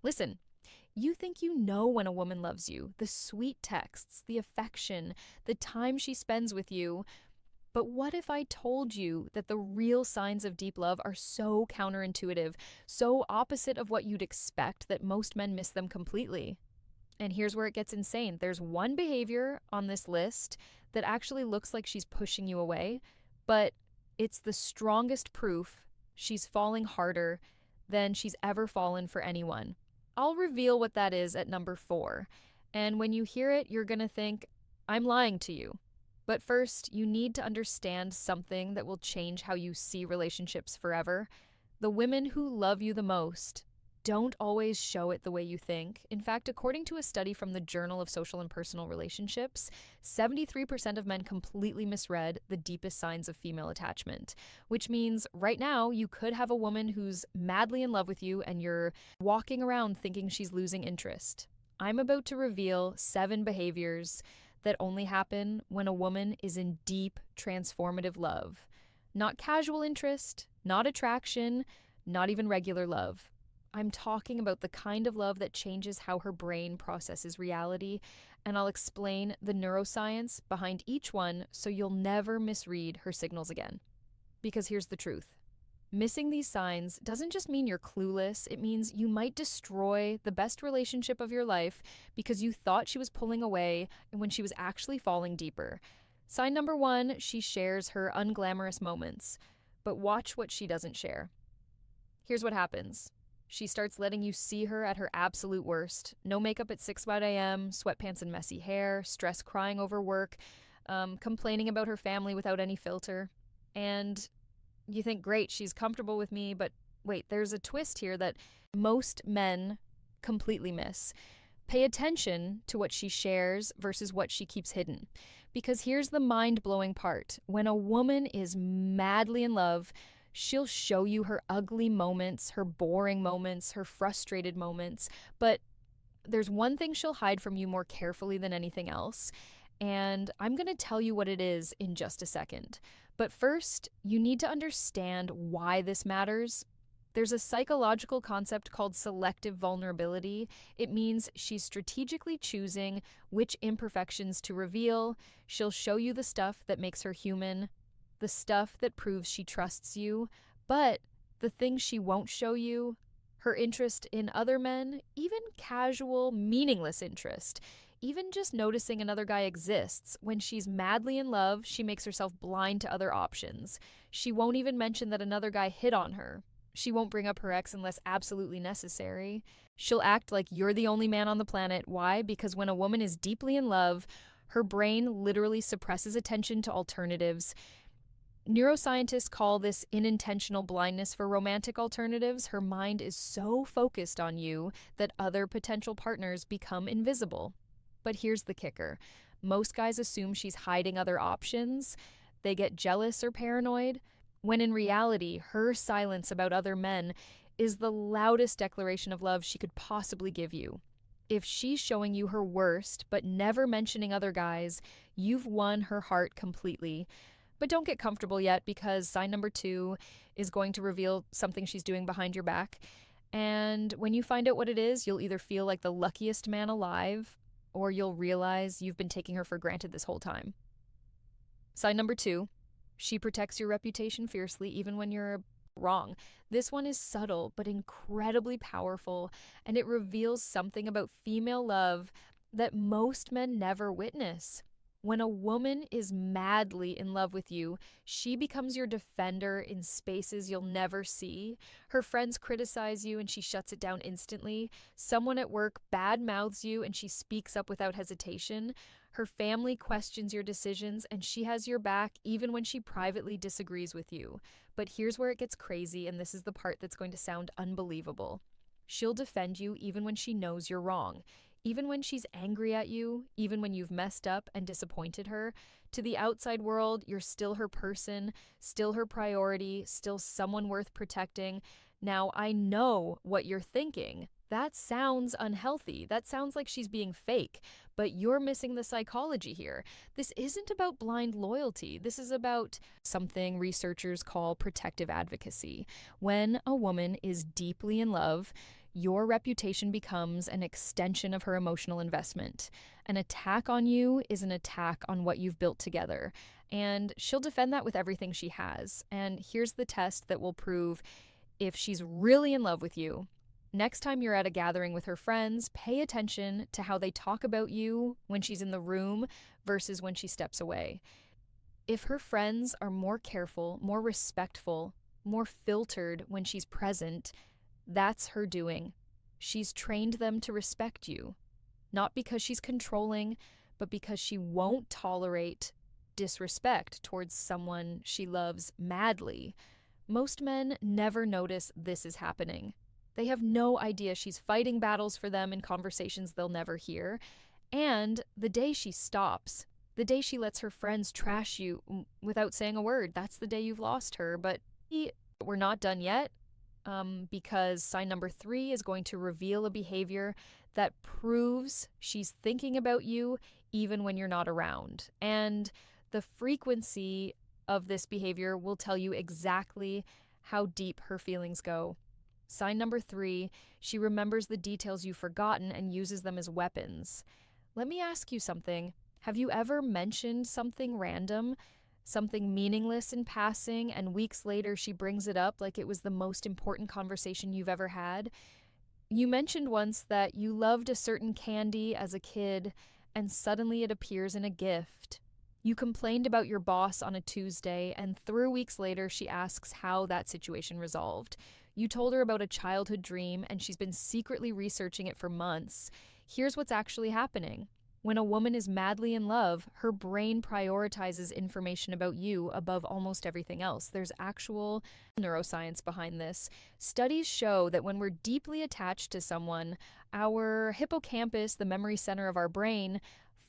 Listen, you think you know when a woman loves you, the sweet texts, the affection, the time she spends with you. But what if I told you that the real signs of deep love are so counterintuitive, so opposite of what you'd expect that most men miss them completely? And here's where it gets insane. There's one behavior on this list that actually looks like she's pushing you away, but it's the strongest proof she's falling harder than she's ever fallen for anyone. I'll reveal what that is at number 4. And when you hear it, you're going to think, I'm lying to you. But first, you need to understand something that will change how you see relationships forever. The women who love you the most don't always show it the way you think. In fact, according to a study from the Journal of Social and Personal Relationships, 73% of men completely misread the deepest signs of female attachment, which means right now you could have a woman who's madly in love with you and you're walking around thinking she's losing interest. I'm about to reveal 7 behaviors that only happen when a woman is in deep, transformative love. Not casual interest, not attraction, not even regular love. I'm talking about the kind of love that changes how her brain processes reality, and I'll explain the neuroscience behind each one so you'll never misread her signals again. Because here's the truth. Missing these signs doesn't just mean you're clueless, it means you might destroy the best relationship of your life because you thought she was pulling away when she was actually falling deeper. Sign number 1, she shares her unglamorous moments. But watch what she doesn't share. Here's what happens. She starts letting you see her at her absolute worst. No makeup at 6 a.m., sweatpants and messy hair, stress crying over work, complaining about her family without any filter. And you think, great, she's comfortable with me, but wait, there's a twist here that most men completely miss. Pay attention to what she shares versus what she keeps hidden. Because here's the mind-blowing part. When a woman is madly in love, she'll show you her ugly moments, her boring moments, her frustrated moments, but there's one thing she'll hide from you more carefully than anything else, and I'm going to tell you what it is in just a second. But first, you need to understand why this matters. There's a psychological concept called selective vulnerability. It means she's strategically choosing which imperfections to reveal. She'll show you the stuff that makes her human, the stuff that proves she trusts you, but the things she won't show you, her interest in other men, even casual, meaningless interest, even just noticing another guy exists. When she's madly in love, she makes herself blind to other options. She won't even mention that another guy hit on her. She won't bring up her ex unless absolutely necessary. She'll act like you're the only man on the planet. Why? Because when a woman is deeply in love, her brain literally suppresses attention to alternatives. Neuroscientists call this unintentional blindness for romantic alternatives. Her mind is so focused on you that other potential partners become invisible. But here's the kicker. Most guys assume she's hiding other options. They get jealous or paranoid, when in reality, her silence about other men is the loudest declaration of love she could possibly give you. If she's showing you her worst, but never mentioning other guys, you've won her heart completely. But don't get comfortable yet, because sign number 2 is going to reveal something she's doing behind your back. And when you find out what it is, you'll either feel like the luckiest man alive, or you'll realize you've been taking her for granted this whole time. Sign number 2, she protects your reputation fiercely even when you're wrong. This one is subtle but incredibly powerful, and it reveals something about female love that most men never witness. When a woman is madly in love with you, she becomes your defender in spaces you'll never see. Her friends criticize you and she shuts it down instantly. Someone at work bad-mouths you and she speaks up without hesitation. Her family questions your decisions and she has your back even when she privately disagrees with you. But here's where it gets crazy, and this is the part that's going to sound unbelievable. She'll defend you even when she knows you're wrong. Even when she's angry at you, even when you've messed up and disappointed her. To the outside world, you're still her person, still her priority, still someone worth protecting. Now, I know what you're thinking. That sounds unhealthy. That sounds like she's being fake, but you're missing the psychology here. This isn't about blind loyalty. This is about something researchers call protective advocacy. When a woman is deeply in love, your reputation becomes an extension of her emotional investment. An attack on you is an attack on what you've built together, and she'll defend that with everything she has. And here's the test that will prove if she's really in love with you. Next time you're at a gathering with her friends, pay attention to how they talk about you when she's in the room versus when she steps away. If her friends are more careful, more respectful, more filtered when she's present, that's her doing. She's trained them to respect you, not because she's controlling, but because she won't tolerate disrespect towards someone she loves madly. Most men never notice this is happening. They have no idea she's fighting battles for them in conversations they'll never hear. And the day she stops, the day she lets her friends trash you without saying a word, that's the day you've lost her. But we're not done yet, because sign number 3 is going to reveal a behavior that proves she's thinking about you even when you're not around. And the frequency of this behavior will tell you exactly how deep her feelings go. Sign number 3, she remembers the details you've forgotten and uses them as weapons. Let me ask you something. Have you ever mentioned something random, something meaningless in passing, and weeks later she brings it up like it was the most important conversation you've ever had? You mentioned once that you loved a certain candy as a kid, and suddenly it appears in a gift. You complained about your boss on a Tuesday, and 3 weeks later she asks how that situation resolved. You told her about a childhood dream, and she's been secretly researching it for months. Here's what's actually happening. When a woman is madly in love, her brain prioritizes information about you above almost everything else. There's actual neuroscience behind this. Studies show that when we're deeply attached to someone, our hippocampus, the memory center of our brain,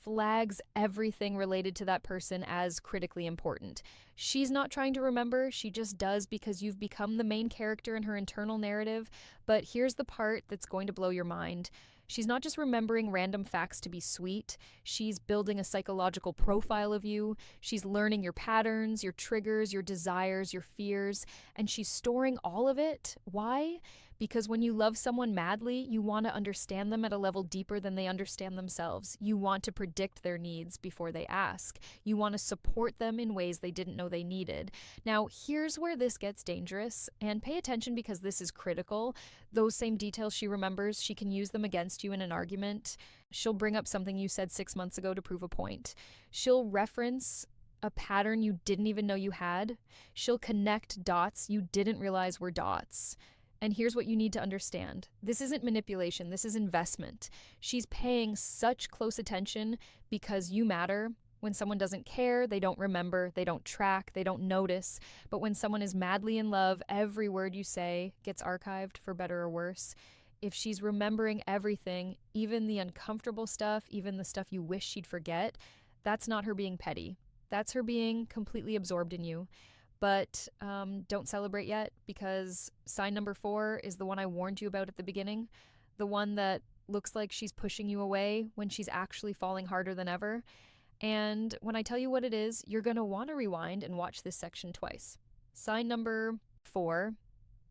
flags everything related to that person as critically important. She's not trying to remember, she just does because you've become the main character in her internal narrative. But here's the part that's going to blow your mind. She's not just remembering random facts to be sweet. She's building a psychological profile of you. She's learning your patterns, your triggers, your desires, your fears, and she's storing all of it. Why? Because when you love someone madly, you want to understand them at a level deeper than they understand themselves. You want to predict their needs before they ask. You want to support them in ways they didn't know they needed. Now, here's where this gets dangerous, and pay attention because this is critical. Those same details she remembers, she can use them against you in an argument. She'll bring up something you said 6 months ago to prove a point. She'll reference a pattern you didn't even know you had. She'll connect dots you didn't realize were dots. And here's what you need to understand. This isn't manipulation, this is investment. She's paying such close attention because you matter. When someone doesn't care, they don't remember, they don't track, they don't notice. But when someone is madly in love, every word you say gets archived for better or worse. If she's remembering everything, even the uncomfortable stuff, even the stuff you wish she'd forget, that's not her being petty. That's her being completely absorbed in you. But don't celebrate yet, because sign number 4 is the one I warned you about at the beginning, the one that looks like she's pushing you away when she's actually falling harder than ever. And when I tell you what it is, you're going to want to rewind and watch this section twice. Sign number 4,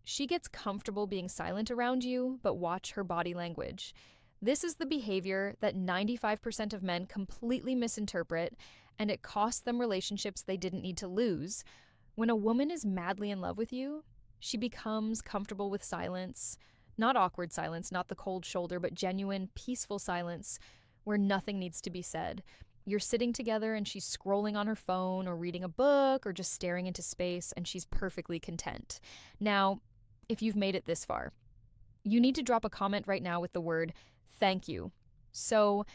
she gets comfortable being silent around you, but watch her body language. This is the behavior that 95% of men completely misinterpret, and it costs them relationships they didn't need to lose. When a woman is madly in love with you, she becomes comfortable with silence. Not awkward silence, not the cold shoulder, but genuine, peaceful silence where nothing needs to be said. You're sitting together and she's scrolling on her phone or reading a book or just staring into space, and she's perfectly content. Now, if you've made it this far, you need to drop a comment right now with the word "thank you." So,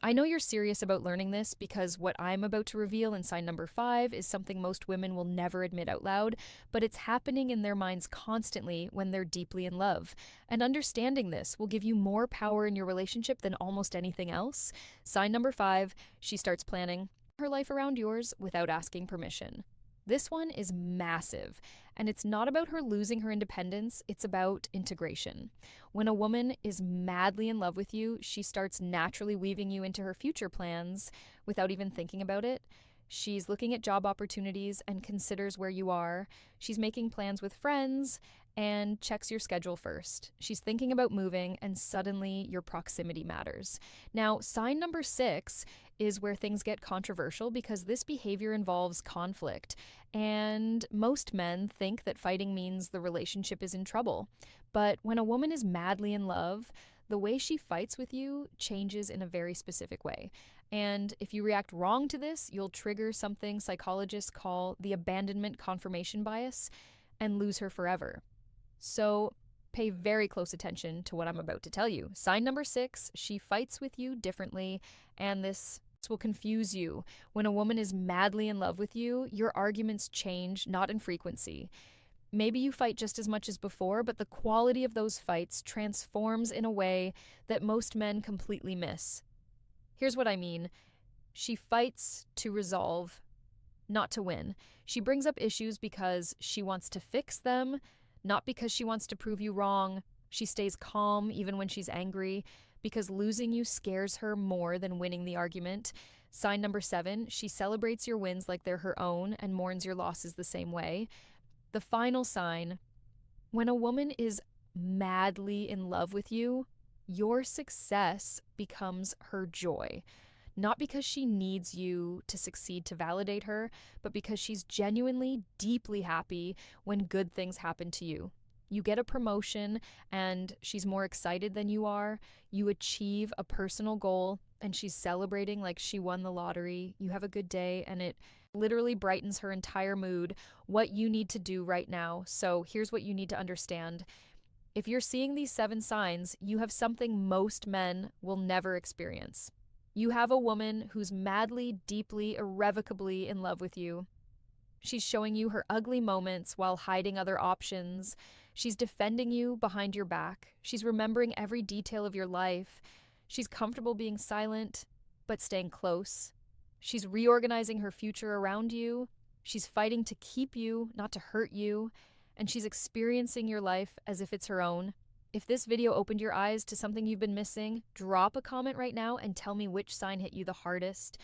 I know you're serious about learning this because what I'm about to reveal in sign number 5 is something most women will never admit out loud, but it's happening in their minds constantly when they're deeply in love. And understanding this will give you more power in your relationship than almost anything else. Sign number 5, she starts planning her life around yours without asking permission. This one is massive, and it's not about her losing her independence, it's about integration. When a woman is madly in love with you, she starts naturally weaving you into her future plans without even thinking about it. She's looking at job opportunities and considers where you are. She's making plans with friends and checks your schedule first. She's thinking about moving, and suddenly your proximity matters. Now, sign number 6 is where things get controversial because this behavior involves conflict. And most men think that fighting means the relationship is in trouble. But when a woman is madly in love, the way she fights with you changes in a very specific way. And if you react wrong to this, you'll trigger something psychologists call the abandonment confirmation bias and lose her forever. So pay very close attention to what I'm about to tell you. Sign number 6, she fights with you differently, and this will confuse you. When a woman is madly in love with you, your arguments change, not in frequency. Maybe you fight just as much as before, but the quality of those fights transforms in a way that most men completely miss. Here's what I mean. She fights to resolve, not to win. She brings up issues because she wants to fix them, not because she wants to prove you wrong. She stays calm even when she's angry because losing you scares her more than winning the argument. Sign number 7, she celebrates your wins like they're her own and mourns your losses the same way. The final sign, when a woman is madly in love with you, your success becomes her joy. Not because she needs you to succeed to validate her, but because she's genuinely, deeply happy when good things happen to you. You get a promotion and she's more excited than you are. You achieve a personal goal and she's celebrating like she won the lottery. You have a good day and it literally brightens her entire mood. What you need to do right now. So here's what you need to understand. If you're seeing these 7 signs, you have something most men will never experience. You have a woman who's madly, deeply, irrevocably in love with you. She's showing you her ugly moments while hiding other options. She's defending you behind your back. She's remembering every detail of your life. She's comfortable being silent, but staying close. She's reorganizing her future around you. She's fighting to keep you, not to hurt you. And she's experiencing your life as if it's her own. If this video opened your eyes to something you've been missing, drop a comment right now and tell me which sign hit you the hardest.